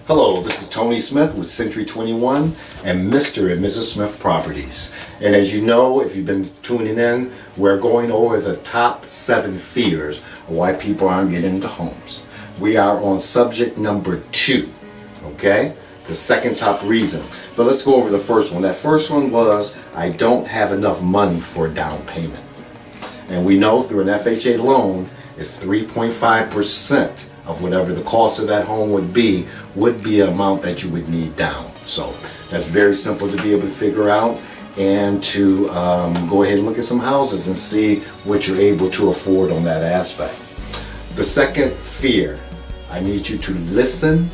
Hello, this is Tony Smith with Century 21 and Mr. and Mrs. Smith Properties. And as you know, if you've been tuning in, we're going over the top 7 fears of why people aren't getting into homes. We are on subject number 2, okay? The second top reason. But let's go over the first one. That first one was, I don't have enough money for a down payment. And we know through an FHA loan, it's 3.5% of whatever the cost of that home would be an amount that you would need down. So that's very simple to be able to figure out and to go ahead and look at some houses and see what you're able to afford on that aspect. The second fear, I need you to listen,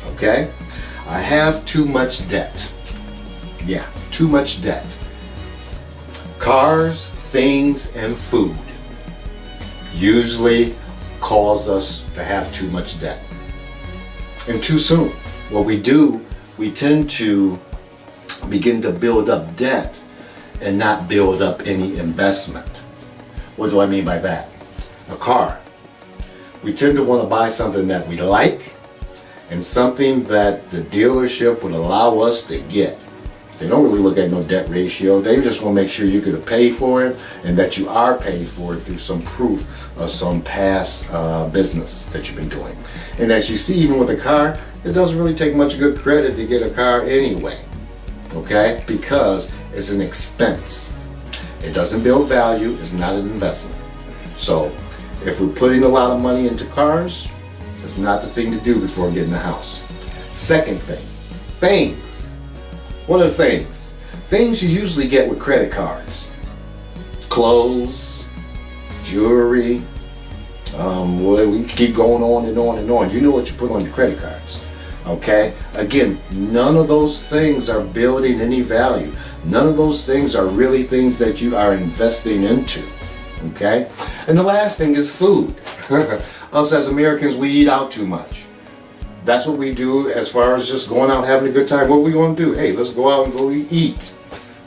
okay? I have too much debt. Yeah, too much debt. Cars, things, and food usually cause us to have too much debt and too soon. What we do, we tend to begin to build up debt and not build up any investment. What do I mean by that? A car. We tend to want to buy something that we like and something that the dealership would allow us to get. They don't really look at no debt ratio. They just want to make sure you could have paid for it and that you are paid for it through some proof of some past business that you've been doing. And as you see, even with a car, it doesn't really take much good credit to get a car anyway, okay? Because it's an expense. It doesn't build value, it's not an investment. So if we're putting a lot of money into cars, it's not the thing to do before getting a house. Second thing, things. What are things? Things you usually get with credit cards. Clothes, jewelry, we can keep going on and on and on. You know what you put on your credit cards, okay? Again, none of those things are building any value. None of those things are really things that you are investing into, okay? And the last thing is food. Us as Americans, we eat out too much. That's what we do as far as just going out having a good time. What are we going to do? Hey, let's go out and go eat.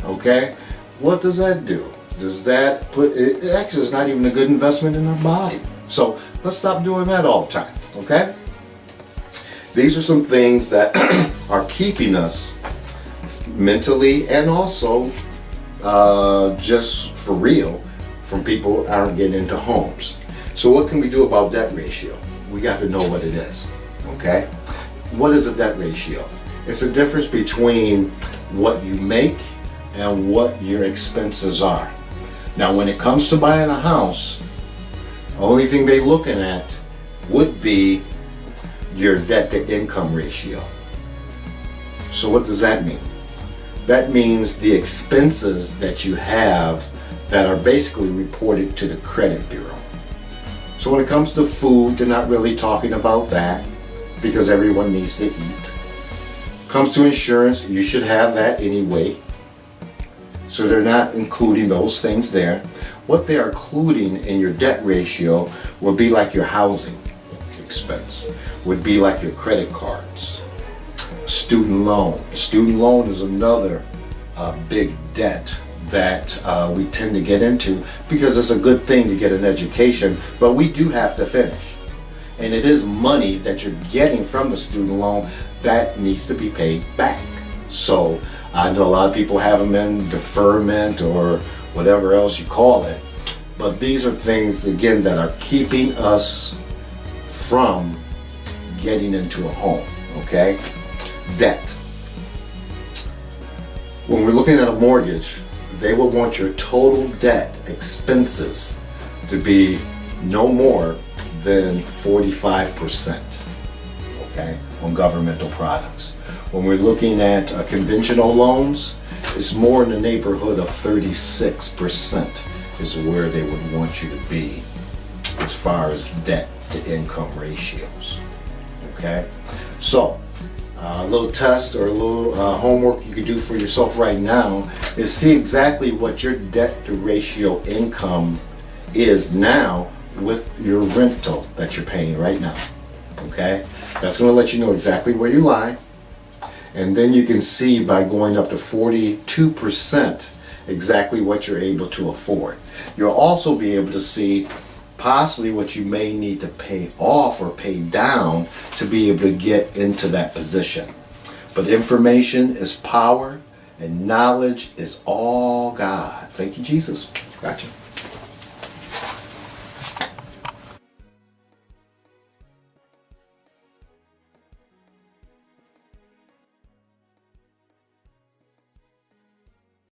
Okay? What does that do? Does that put, it actually is not even a good investment in our body. So let's stop doing that all the time. Okay? These are some things that are keeping us mentally and also just for real from people who aren't getting into homes. So what can we do about debt ratio? We got to know what it is. Okay? What is a debt ratio? It's the difference between what you make and what your expenses are. Now when it comes to buying a house, the only thing they're looking at would be your debt to income ratio. So what does that mean? That means the expenses that you have that are basically reported to the credit bureau. So when it comes to food, they're not really talking about that, because everyone needs to eat. Comes to insurance, you should have that anyway. So they're not including those things there. What they are including in your debt ratio would be like your housing expense, would be like your credit cards, student loan. Student loan is another big debt that we tend to get into because it's a good thing to get an education, but we do have to finish. And it is money that you're getting from the student loan that needs to be paid back. So I know a lot of people have them in deferment or whatever else you call it, but these are things, again, that are keeping us from getting into a home, okay? Debt. When we're looking at a mortgage, they will want your total debt expenses to be no more than 45%, okay, on governmental products. When we're looking at conventional loans, it's more in the neighborhood of 36% is where they would want you to be as far as debt to income ratios, okay? So, a little test or a little homework you could do for yourself right now is see exactly what your debt to ratio income is now with your rental that you're paying right now, okay? That's going to let you know exactly where you lie, and then you can see by going up to 42% exactly what you're able to afford. You'll also be able to see possibly what you may need to pay off or pay down to be able to get into that position. But information is power, and knowledge is all God. Thank you, Jesus. Gotcha.